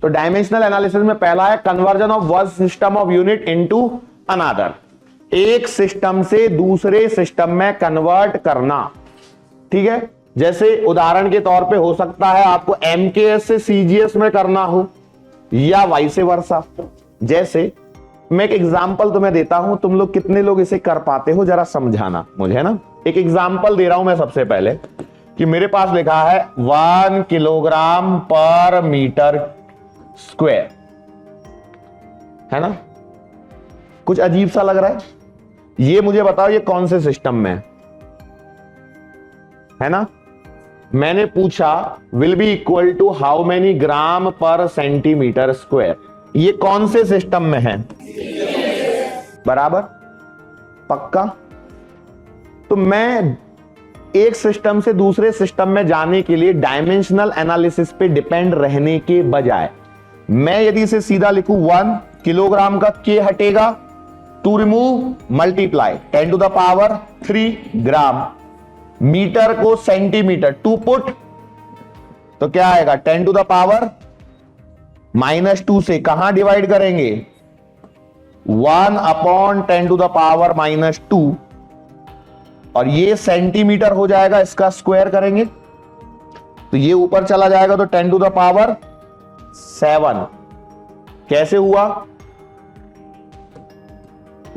तो dimensional analysis में पहला है conversion of one system of unit into another, एक सिस्टम से दूसरे सिस्टम में कन्वर्ट करना। ठीक है, जैसे उदाहरण के तौर पे हो सकता है आपको एमकेएस से सीजीएस में करना हो या वाइस वर्सा। जैसे मैं एक एग्जांपल तुम्हें देता हूं, तुम लोग कितने लोग इसे कर पाते हो जरा समझाना मुझे ना। एक एग्जांपल दे रहा हूं मैं सबसे पहले कि मेरे पास लिखा है 1 किलोग्राम पर मीटर स्क्वायर, है ना। कुछ अजीब सा लग रहा है, ये मुझे बताओ ये कौन से सिस्टम में है ना। मैंने पूछा will be equal to how many gram per centimetre square, ये कौन से सिस्टम में है, बराबर, पक्का। तो मैं एक सिस्टम से दूसरे सिस्टम में जाने के लिए डायमेंशनल एनालिसिस पे डिपेंड रहने के बजाय मैं यदि इसे सीधा लिखूं 1 किलोग्राम का के हटेगा, to remove multiply 10 to the power 3 gram, metre को सेंटीमीटर टू पुट, तो क्या आएगा 10 टू द पावर -2 से कहां डिवाइड करेंगे 1 अपॉन 10 टू द पावर -2, और ये सेंटीमीटर हो जाएगा, इसका स्क्वायर करेंगे तो ये ऊपर चला जाएगा तो 10 टू द पावर 7। कैसे हुआ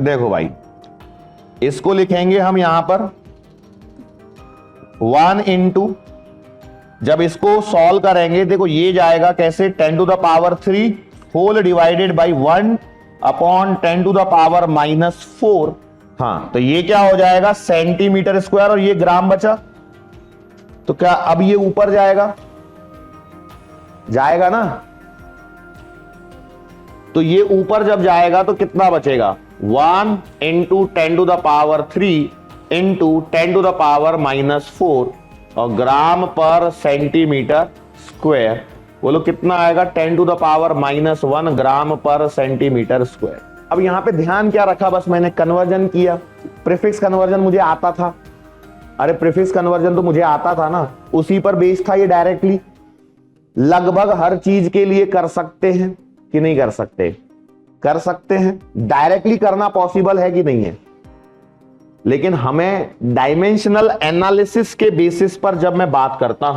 देखो भाई, इसको लिखेंगे हम यहां पर 1 इंटू, जब इसको सॉल्व करेंगे देखो ये जाएगा कैसे 10 to the power 3 whole divided by 1 upon 10 to the power -4। हाँ, तो ये क्या हो जाएगा सेंटीमीटर स्क्वायर और ये ग्राम बचा, तो क्या अब ये ऊपर जाएगा, जाएगा ना। तो ये ऊपर जब जाएगा तो कितना बचेगा 1 into 10 to the power 3 into 10 to the power -4 और ग्राम पर सेंटीमीटर स्क्वायर, बोलो कितना आएगा 10 to the power -1 gram per centimetre square. अब यहां पे ध्यान क्या रखा, बस मैंने कन्वर्जन किया, प्रीफिक्स कन्वर्जन मुझे आता था, अरे प्रीफिक्स कन्वर्जन तो मुझे आता था ना, उसी पर बेस्ड था ये डायरेक्टली। लगभग हर चीज के लिए कर सकते हैं कि नहीं कर सकते, कर सकते हैं, डायरेक्टली करना पॉसिबल है कि नहीं है, लेकिन हमें डायमेंशनल एनालिसिस के बेसिस पर जब मैं बात करता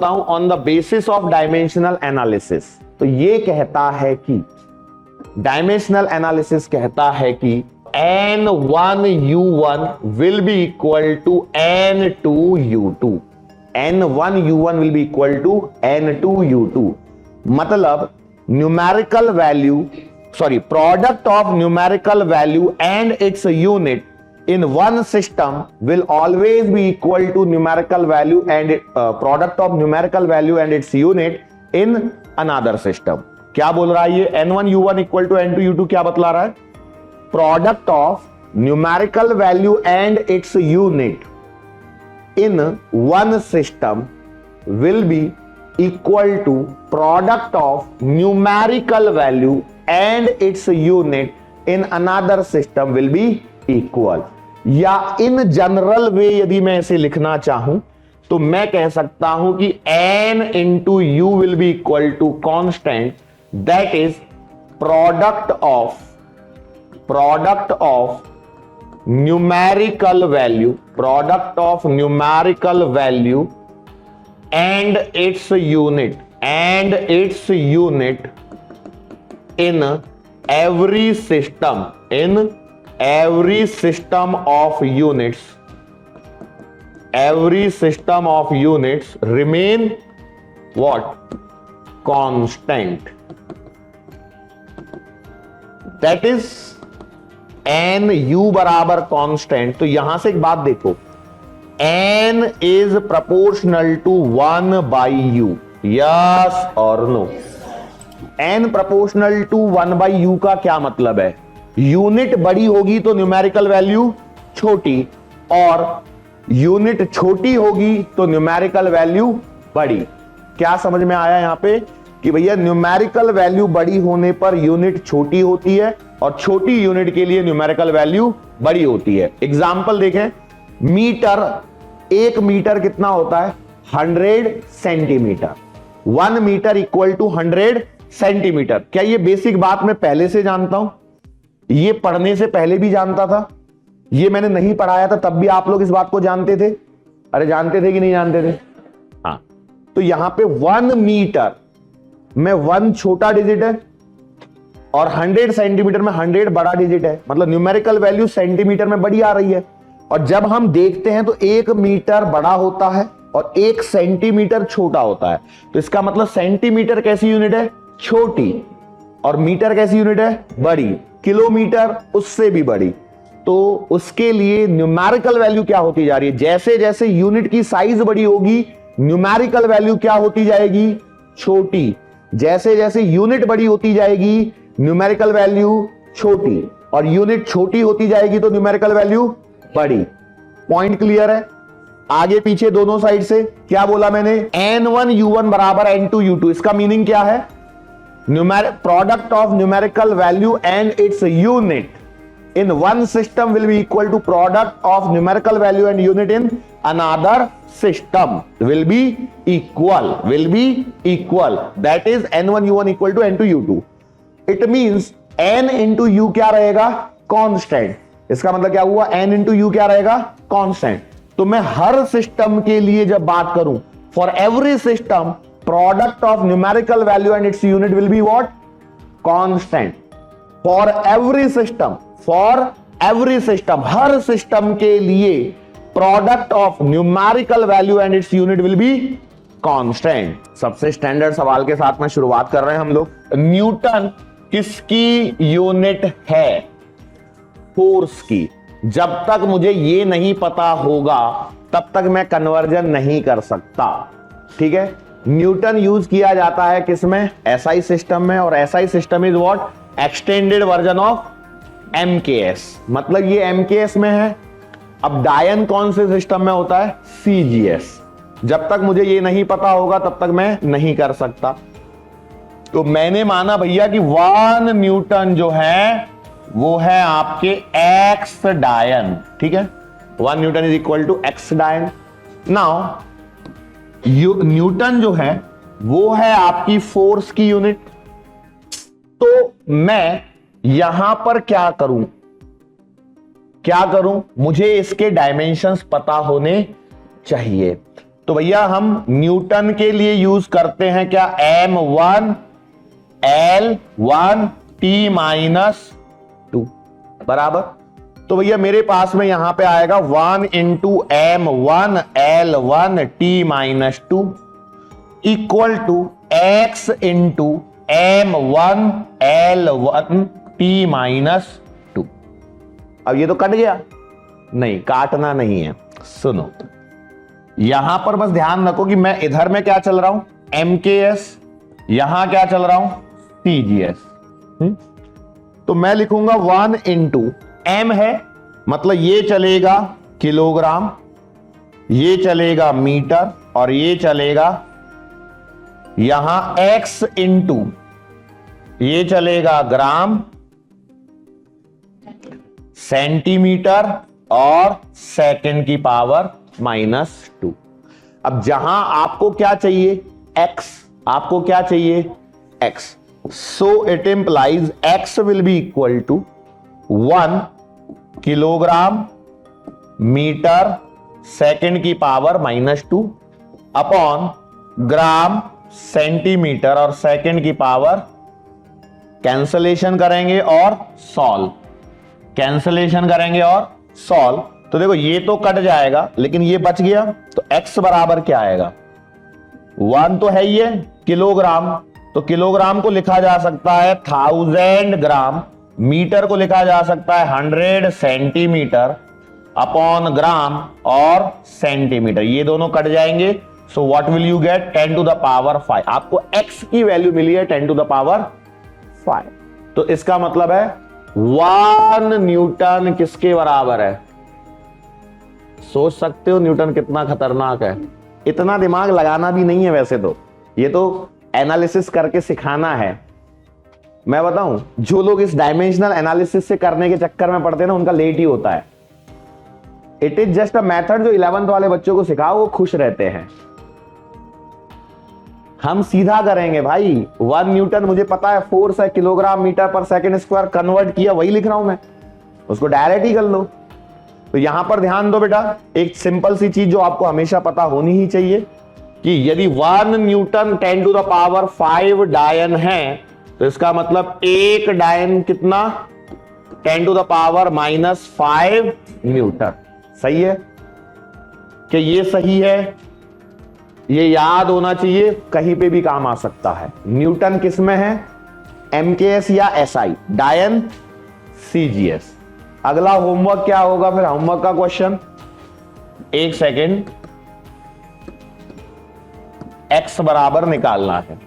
हूं on the basis of dimensional analysis, तो ये कहता है कि डायमेंशनल एनालिसिस कहता है कि n1u1 will be equal to n2u2, n1u1 will be equal to n2u2, मतलब numerical value product of numerical value and its unit in one system will always be equal to numerical value and product of numerical value and its unit in another system। क्या बोल रहा है ये n1u1 equal to n2u2, क्या बतला रहा है, product of numerical value and its unit in one system will be equal to product of numerical value and its unit in another system will be equal। या in general वे यदि मैं इसे लिखना चाहूं तो मैं कह सकता हूं कि n into u will be equal to constant, that is product of numerical value and its unit in every system of units remain what, constant, that is n u बराबर कांस्टेंट। तो यहां से एक बात देखो, n is proportional to 1 by u, yes or no? n proportional to 1 by u का क्या मतलब है, यूनिट बड़ी होगी तो न्यूमेरिकल वैल्यू छोटी, और यूनिट छोटी होगी तो न्यूमेरिकल वैल्यू बड़ी। क्या समझ में आया यहां पे कि भैया न्यूमेरिकल वैल्यू बड़ी होने पर यूनिट छोटी होती है और छोटी यूनिट के लिए न्यूमेरिकल वैल्यू बड़ी होती है। एग्जांपल देखें, मीटर, 1 मीटर कितना होता है 100 centimetre, 1 metre equal to 100 centimetre. क्या ये बेसिक बात मैं पहले से जानता हूं? ये पढ़ने से पहले भी जानता था? ये मैंने नहीं पढ़ाया था तब भी आप लोग इस बात को जानते थे? अरे जानते थे कि नहीं जानते थे? हाँ, तो यहां पे 1 मीटर में 1 छोटा डिजिट है और 100 सेंटीमीटर में 100 बड़ा डिजिट है, मतलब न्यूमेरिकल वैल्यू सेंटीमीटर में बड़ी आ रही है। और जब हम देखते हैं तो 1 मीटर बड़ा होता है और 1 सेंटीमीटर छोटा होता है। तो इसका मतलब सेंटीमीटर कैसी यूनिट है? छोटी। और मीटर कैसी यूनिट है? बड़ी। किलोमीटर उससे भी बड़ी। तो उसके लिए न्यूमेरिकल वैल्यू क्या होती जा रही है? जैसे जैसे यूनिट की साइज बड़ी होगी न्यूमेरिकल वैल्यू क्या होती जाएगी? छोटी। जैसे जैसे यूनिट बड़ी होती जाएगी न्यूमेरिकल वैल्यू छोटी, और यूनिट छोटी होती जाएगी तो न्यूमेरिकल वैल्यू बड़ी। पॉइंट क्लियर है? आगे पीछे दोनों साइड से क्या बोला मैंने? n1u1 बराबर n2u2। इसका मीनिंग क्या है? Product of numerical value and its unit in one system will be equal to product of numerical value and unit in another system will be equal that is n1u1 equal to n2u2. It means n into u क्या रहेगा? Constant. इसका मतलब क्या हुआ? n into u क्या रहेगा? Constant. तो मैं हर सिस्टम के लिए जब बात करूं, for every system product of numerical value and its unit will be what? Constant. For every system her system के लिए product of numerical value and its unit will be constant. सबसे स्टैंडर्ड सवाल के साथ में शुरुआत कर रहे हैं हम लोग। न्यूटन किसकी यूनिट है? फोर्स की। जब तक मुझे ये नहीं पता होगा तब तक मैं कन्वर्जन नहीं कर सकता। ठीक है? न्यूटन यूज किया जाता है किसमें? एसआई सिस्टम में, और SI system is what? Extended version of MKS। मतलब ये MKS में है। अब डायन कौन से सिस्टम में होता है? CGS। जब तक मुझे ये नहीं पता होगा तब तक मैं नहीं कर सकता। तो मैंने माना भैया कि 1 न्यूटन जो है वो है आपके X डायन। ठीक है? 1 newton is equal to X dyne. Now newton जो है वो है आपकी फोर्स की यूनिट। तो मैं यहां पर क्या करूं? मुझे इसके डायमेंशंस पता होने चाहिए। तो भैया हम न्यूटन के लिए यूज करते हैं क्या? M1 L1 T-2 बराबर। तो भैया मेरे पास में यहां पे आएगा 1 into M1 L1 T-2 equal to X into M1 L1 T-2। अब ये तो कट गया? नहीं, काटना नहीं है। सुनो, यहां पर बस ध्यान रखो कि मैं इधर में क्या चल रहा हूं? MKS। यहां क्या चल रहा हूं? CGS। तो मैं लिखूंगा 1 इंटू M है, मतलब ये चलेगा किलोग्राम, ये चलेगा मीटर, और ये चलेगा यहां X इंटू ये चलेगा ग्राम, सेंटीमीटर और सेकंड की पावर -2। अब जहां आपको क्या चाहिए? X। आपको क्या चाहिए? X। So it implies X will be equal to 1 kilogram metre second की पावर -2 अपॉन ग्राम सेंटीमीटर और सेकंड की पावर, कैंसलेशन करेंगे और सॉल्व, तो देखो ये तो कट जाएगा लेकिन ये बच गया। तो x बराबर क्या आएगा? 1 तो है ही है, किलोग्राम। तो किलोग्राम को लिखा जा सकता है 1000 ग्राम, मीटर को लिखा जा सकता है 100 सेंटीमीटर अपॉन ग्राम और सेंटीमीटर। ये दोनों कट जाएंगे। So what will you get? 10 to the power 5। आपको x की वैल्यू मिली है 10 टू द पावर 5। तो इसका मतलब है 1 न्यूटन किसके बराबर है? सोच सकते हो न्यूटन कितना खतरनाक है। इतना दिमाग लगाना भी नहीं है वैसे तो, ये तो एनालिसिस करके सिखाना है। मैं बताऊं, जो लोग इस डायमेंशनल एनालिसिस से करने के चक्कर में पड़ते हैं ना, उनका लेट ही होता है। It is just a method जो 11th वाले बच्चों को सिखाओ, वो खुश रहते हैं। हम सीधा करेंगे भाई, 1 न्यूटन मुझे पता है फोर्स है, किलोग्राम मीटर पर सेकंड स्क्वायर कन्वर्ट किया, वही लिख रहा हूं मैं, उसको डायरेक्ट ही कर लो। तो यहां पर ध्यान दो बेटा, एक सिंपल सी चीज जो आपको हमेशा पता होनी ही चाहिए कि यदि 1 न्यूटन 10 टू द पावर 5 डायन है, तो इसका मतलब एक डायन कितना, 10 टू द पावर -5 न्यूटन। सही है कि ये सही है, ये याद होना चाहिए, कहीं पे भी काम आ सकता है। न्यूटन किस में है, एमकेएस या एसआई, डायन सीजीएस। अगला होमवर्क क्या होगा फिर, होमवर्क का क्वेश्चन, एक सेकेंड, एक्स बराबर निकालना है,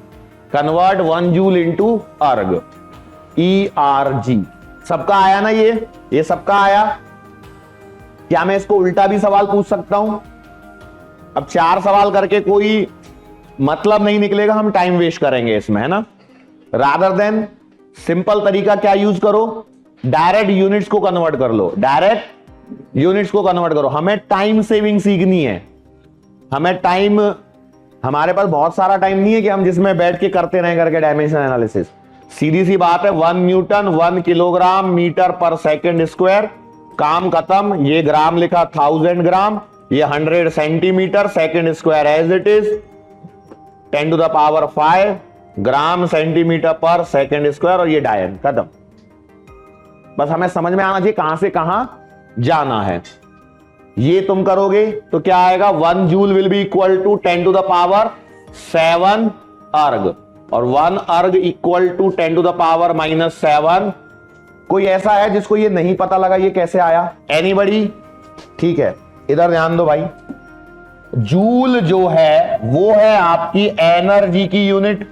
कन्वर्ट 1 जूल इंटू अर्ग, ERG। सबका आया ना, ये सबका आया। क्या मैं इसको उल्टा भी सवाल पूछ सकता हूं? अब 4 सवाल करके कोई मतलब नहीं निकलेगा, हम टाइम वेस्ट करेंगे इसमें, है ना। रादर देन सिंपल तरीका क्या यूज करो, डायरेक्ट यूनिट्स को कन्वर्ट कर लो, डायरेक्ट यूनिट्स को कन्वर्ट करो। हमें टाइम सेविंग सीखनी है, हमें टाइम, हमारे पास बहुत सारा टाइम नहीं है कि हम जिसमें बैठ के करते रहें करके डायमेंशन एनालिसिस। सीधी सी बात है, 1 न्यूटन 1 किलोग्राम मीटर पर सेकंड स्क्वायर, काम खत्म। ये ग्राम लिखा 1000 ग्राम, ये 100 centimetre second square as it is, 10 to the power 5 gram centimetre पर सेकंड स्क्वायर, और ये डायन, खत्म। बस हमें समझ में आना चाहिए कहां से कहां जाना है। ये तुम करोगे तो क्या आएगा, 1 joule will be equal to 10 to the power 7 erg, और 1 erg equal to 10 to the power -7। कोई ऐसा है जिसको ये नहीं पता लगा ये कैसे आया? एनीबडी? ठीक है, इधर ध्यान दो भाई, जूल जो है वो है आपकी एनर्जी की यूनिट।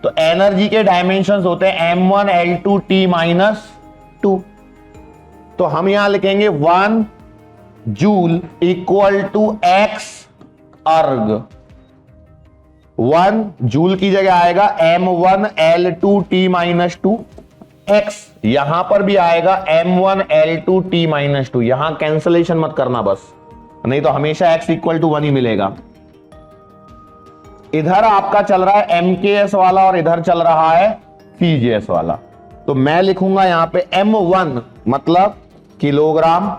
तो एनर्जी के डायमेंशंस होते हैं m1 L2 T-2। तो हम यहां लिखेंगे 1 जूल इक्वल टू x अर्ग। 1 जूल की जगह आएगा m1 L2 T-2, x यहां पर भी आएगा m1 L2 T-2। यहां कैंसलेशन मत करना बस, नहीं तो हमेशा x इक्वल टू 1 ही मिलेगा। इधर आपका चल रहा है MKS वाला और इधर चल रहा है CGS वाला। तो मैं लिखूंगा यहां पे m1 मतलब किलोग्राम,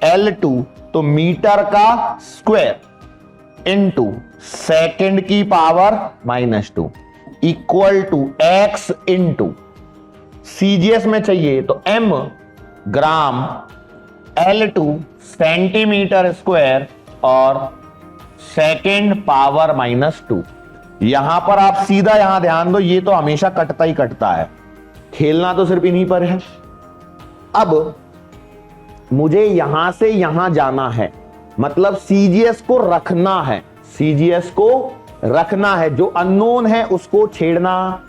L2 तो मीटर का स्क्वायर इनटू सेकंड की power -2 equal to x into CGS में चाहिए तो m gram, L2 centimetre square और सेकंड पावर -2। यहां पर आप सीधा, यहां ध्यान दो, ये तो हमेशा कटता ही कटता है, खेलना तो सिर्फ इन्हीं पर है। अब मुझे यहां से यहां जाना है, मतलब CGS को रखना है, CGS को रखना है, जो अननोन है उसको छेड़ना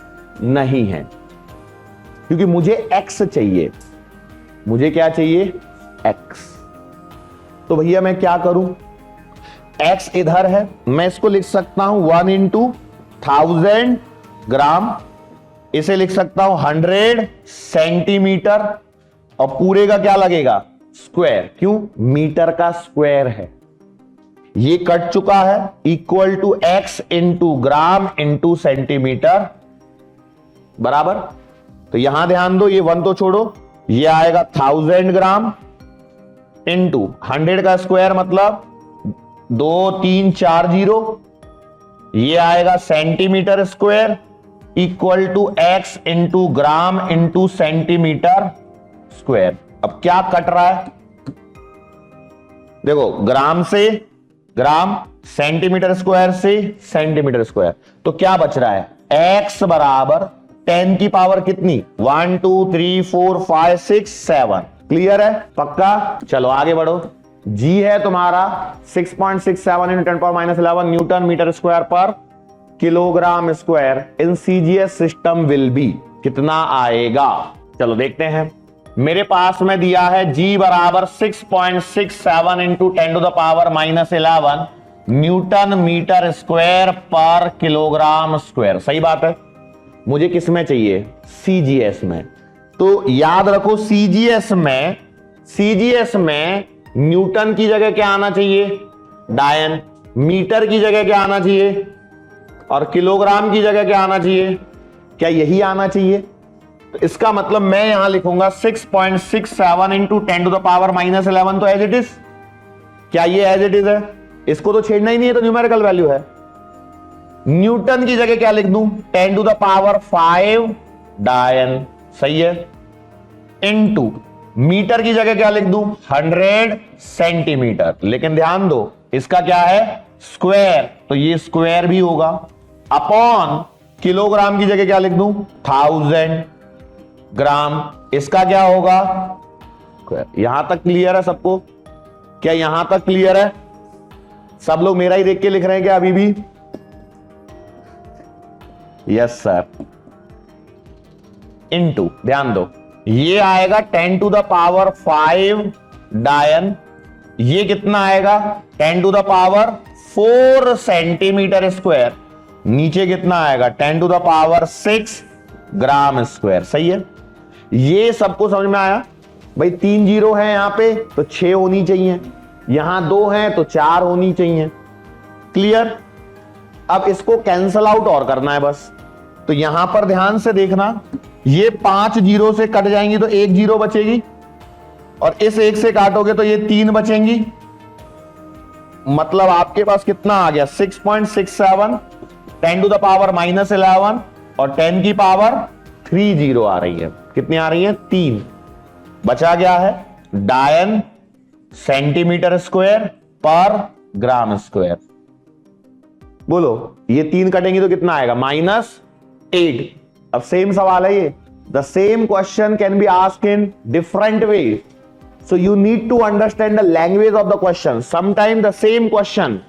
नहीं है, क्योंकि मुझे x चाहिए। मुझे क्या चाहिए? x। तो भैया मैं क्या करूं, x इधर है, मैं इसको लिख सकता हूं 1 इंटू 1000 ग्राम, इसे लिख सकता हूं 100 सेंटीमीटर, और पूरे का क्या लगेगा? स्क्वायर। क्यों? मीटर का स्क्वायर है। ये कट चुका है, equal to x into gram into centimetre बराबर। तो यहां ध्यान दो, ये 1 तो छोड़ो, ये आएगा 1000 ग्राम इंटू 100 का स्क्वायर मतलब 2 3 4 0, ये आएगा centimetre square equal to x into gram into centimetre square. अब क्या कट रहा है? देखो, ग्राम से ग्राम, सेंटीमीटर स्क्वायर से सेंटीमीटर स्क्वायर, तो क्या बच रहा है? x बराबर 10 की पावर कितनी? 1 2 3 4 5 6 7। क्लियर है? पक्का? चलो आगे बढ़ो। g है तुम्हारा 6.67 × 10⁻11 न्यूटन मीटर स्क्वायर पर kilogram square in CGS system will be. कितना आएगा? चलो देखते हैं। मेरे पास में दिया है g बराबर 6.67 × 10⁻11 न्यूटन मीटर स्क्वायर पर किलोग्राम स्क्वायर। सही बात है, मुझे किस में चाहिए? CGS में। तो याद रखो, CGS में न्यूटन की जगह क्या आना चाहिए? डायन। मीटर की जगह क्या आना चाहिए? और किलोग्राम की जगह क्या आना चाहिए? क्या यही आना चाहिए? तो इसका मतलब मैं यहां लिखूंगा 6.67 इंटू 10 टू द पावर -11, तो एज इट इज। क्या ये एज इट इज है? इसको तो छेड़ना ही नहीं है, तो न्यूमेरिकल वैल्यू है। न्यूटन की जगह क्या लिख दूं? 10 टू द पावर 5 डायन, सही है। इनटू मीटर की जगह क्या लिख दूं? 100 सेंटीमीटर। लेकिन ध्यान दो, इसका क्या है? स्क्वायर, तो ये स्क्वायर भी होगा। अपॉन किलोग्राम की जगह क्या लिख दूं? 1000 ग्राम। इसका क्या होगा? यहां तक क्लियर है सबको? क्या यहां तक क्लियर है? सब लोग मेरा ही देख के लिख रहे हैं क्या अभी भी? Yes sir. इनटू, ध्यान दो, ये आएगा 10 टू द पावर 5 डायन। ये कितना आएगा? 10 to the power 4 centimetre square. नीचे कितना आएगा? 10 to the power 6 gram square, सही है। ये सबको समझ में आया? भाई 3 जीरो है यहां पे, तो 6 होनी चाहिए। यहां 2 है तो 4 होनी चाहिए। क्लियर? अब इसको कैंसल आउट और करना है बस। तो यहां पर ध्यान से देखना, ये 5 जीरो से कट जाएंगी तो 1 जीरो बचेगी, और इस 1 से काटोगे तो ये 3 बचेंगी। मतलब आपके पास कितना आ गया? 6.67, 10 टू द पावर -11 और 10 की पावर 3 जीरो आ रही है। कितनी आ रही है? 3। बचा क्या है? डायन सेंटीमीटर स्क्वायर पर ग्राम स्क्वायर। बोलो, ये 3 कटेंगी तो कितना आएगा? -8। अब सेम सवाल है ये। The same question can be asked in different way, so you need to understand the language of the question. Sometime the same question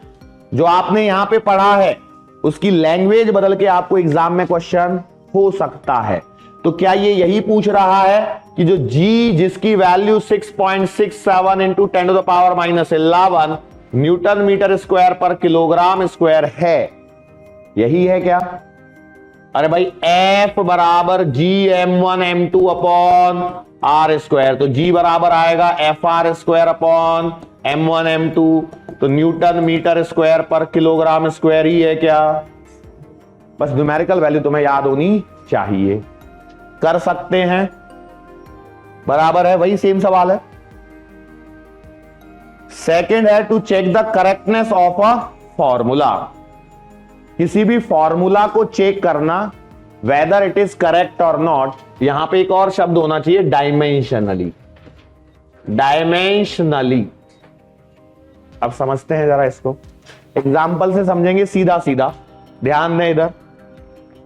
जो आपने यहां पे पढ़ा है, उसकी लैंग्वेज बदल के आपको एग्जाम में क्वेश्चन हो सकता है। तो क्या ये यही पूछ रहा है कि जो G जिसकी value 6.67 into 10 to the power -11 newton metre square पर किलोग्राम स्क्वायर है, यही है क्या? अरे भाई F बराबर GM1M2 अपॉन R स्क्वायर, तो G बराबर आएगा FR स्क्वायर अपॉन M1M2। तो न्यूटन मीटर स्क्वायर पर किलोग्राम स्क्वायर ही है क्या? बस न्यूमेरिकल वैल्यू तुम्हें याद होनी चाहिए। कर सकते हैं, बराबर है, वही सेम सवाल है। सेकंड है to check the correctness of a formula. किसी भी फॉर्मूला को चेक करना वेदर इट इज करेक्ट और नॉट। यहां पे एक और शब्द होना चाहिए, डायमेंशनली। डायमेंशनली। अब समझते हैं जरा इसको, एग्जाम्पल से समझेंगे सीधा सीधा। ध्यान दें इधर,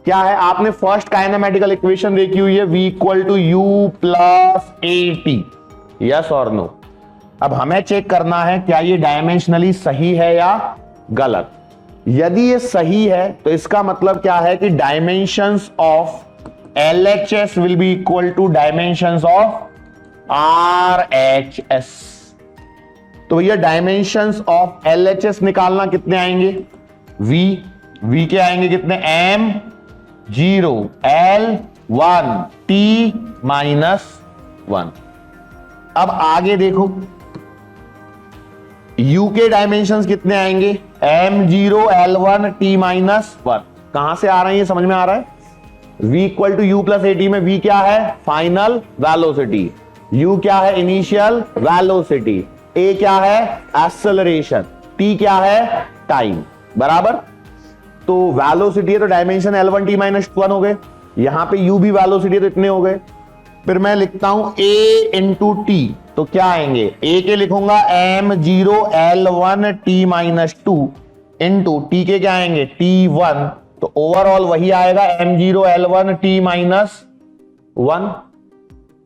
क्या है? आपने फर्स्ट काइनेमेटिकल इक्वेशन देखी हुई है, V = U + AT, यस और नो। अब हमें चेक करना है क्या ये डायमेंशनली सही है या गलत। यदि ये सही है तो इसका मतलब क्या है कि dimensions of LHS will be equal to dimensions of RHS। तो भैया डायमेंशंस ऑफ LHS निकालना कितने आएंगे? V के आएंगे कितने? M0 L1 T-1। अब आगे देखो, U के डायमेंशंस कितने आएंगे? M0 L1 T-1। कहां से आ रहे हैं, समझ में आ रहा है? V = U + AT में V क्या है? Final velocity. U क्या है? Initial velocity. A क्या है? एक्सेलरेशन। T क्या है? टाइम। बराबर। तो वेलोसिटी है तो डायमेंशन L1 T-1 हो गए। यहां पे U भी वेलोसिटी है तो इतने हो गए। फिर मैं लिखता हूं A × T, तो क्या आएंगे? A के लिखूंगा M0 L1 T-2 into T के क्या आएंगे? T1। तो ओवरऑल वही आएगा M0 L1 T-1।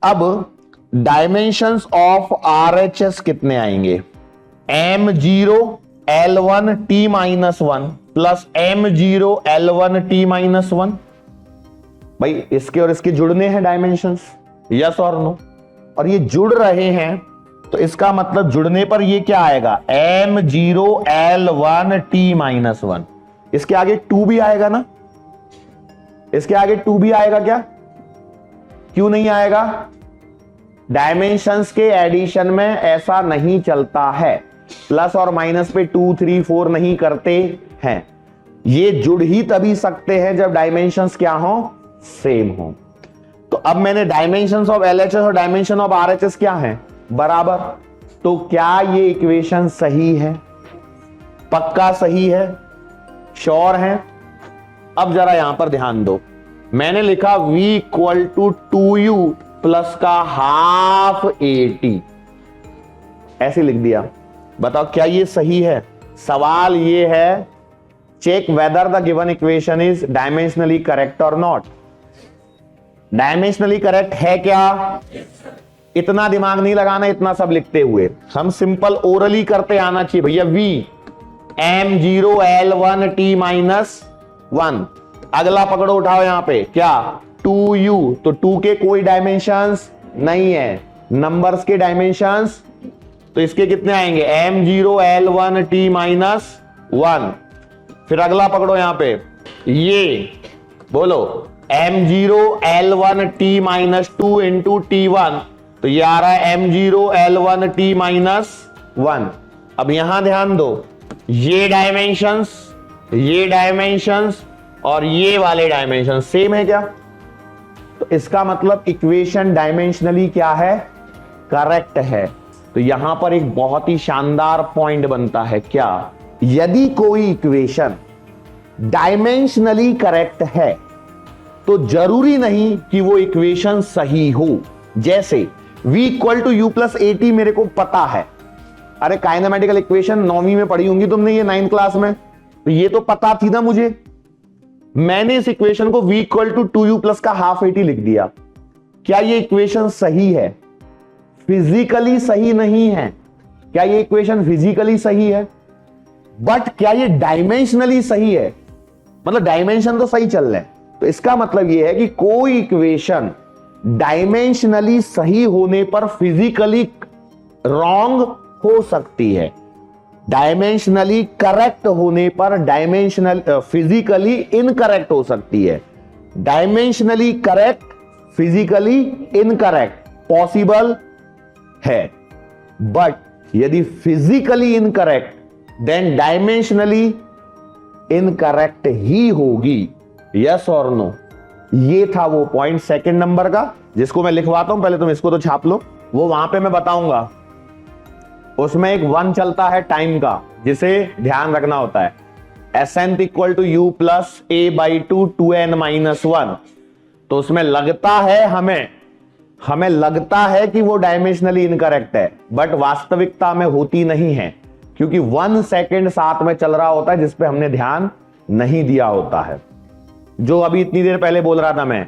अब डायमेंशंस ऑफ RHS कितने आएंगे? M0 L1 T-1 plus M0 L1 T-1। भाई इसके और इसके जुड़ने हैं डायमेंशंस, यस और नो। और ये जुड़ रहे हैं तो इसका मतलब जुड़ने पर ये क्या आएगा? M0 L1 T-1। इसके आगे 2 भी आएगा ना? इसके आगे 2 भी आएगा क्या? क्यों नहीं आएगा? डायमेंशंस के एडिशन में ऐसा नहीं चलता है, प्लस और माइनस पे 2 3 4 नहीं करते हैं। ये जुड़ ही तभी सकते हैं जब डायमेंशंस क्या हो, सेम हो। तो अब मैंने डायमेंशंस ऑफ LHS और डायमेंशन ऑफ RHS क्या है, बराबर। तो क्या ये इक्वेशन सही है, पक्का सही है, श्योर है। अब जरा यहां पर ध्यान दो, मैंने लिखा v equal to 2u plus का हाफ AT, ऐसे लिख दिया। बताओ क्या ये सही है? सवाल ये है, check whether the given equation is dimensionally correct और नॉट। डायमेंशनली करेक्ट है क्या? इतना दिमाग नहीं लगाना, इतना सब लिखते हुए हम सिंपल ओरली करते आना चाहिए भैया। v m0l1t माइनस 1, अगला पकड़ो, उठाओ यहां पे क्या, 2u, तो 2 के कोई डायमेंशंस नहीं है, नंबर्स के डायमेंशंस, तो इसके कितने आएंगे, m0l1t माइनस 1। फिर अगला पकड़ो यहां पे, ये बोलो m0l1t माइनस 2 इंटू t1, तो ये आ रहा है m0l1t माइनस 1। अब यहां ध्यान दो, ये डायमेंशंस और ये वाले डायमेंशन सेम है क्या? तो इसका मतलब इक्वेशन डायमेंशनली क्या है, करेक्ट है। तो यहां पर एक बहुत ही शानदार पॉइंट बनता है, क्या, यदि कोई इक्वेशन डायमेंशनली करेक्ट है तो जरूरी नहीं कि वो इक्वेशन सही हो। जैसे v equal to u plus AT मेरे को पता है, अरे काइनेमेटिकल इक्वेशन 9वीं में पढ़ी होंगी तुमने, ये 9th क्लास में, तो ये तो पता थी ना मुझे। मैंने इस इक्वेशन को v equal to 2u plus का हाफ AT लिख दिया। क्या ये इक्वेशन सही है? फिजिकली सही नहीं है। क्या ये इक्वेशन फिजिकली सही है? बट क्या ये डायमेंशनली सही है? मतलब डायमेंशन तो सही चल रहे हैं। तो इसका मतलब ये है कि कोई इक्वेशन डायमेंशनली सही होने पर फिजिकली रॉन्ग हो सकती है, डायमेंशनली करेक्ट होने पर डायमेंशनल फिजिकली इनकरेक्ट हो सकती है। Dimensionally correct, physically incorrect possible है, बट यदि physically incorrect then dimensionally incorrect ही होगी। यस और नो? ये था वो पॉइंट सेकंड नंबर का, जिसको मैं लिखवाता हूं, पहले तुम इसको तो छाप लो, वो वहां पे मैं बताऊंगा। उसमें एक 1 चलता है टाइम का, जिसे ध्यान रखना होता है। S nth equal to u plus a/2 2n minus 1। तो उसमें लगता है हमें लगता है कि वो डायमेंशनली इनकरेक्ट है, बट वास्तविकता में होती नहीं है, क्योंकि 1 सेकेंड साथ में चल रहा होता है जिसपे हमने ध्यान नहीं दिया होता है। जो अभी इतनी देर पहले बोल रहा था मैं,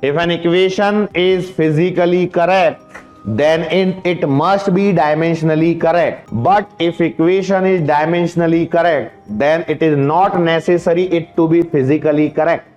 if an equation is physically correct then it must be dimensionally correct, but if equation is dimensionally correct then it is not necessary it to be physically correct.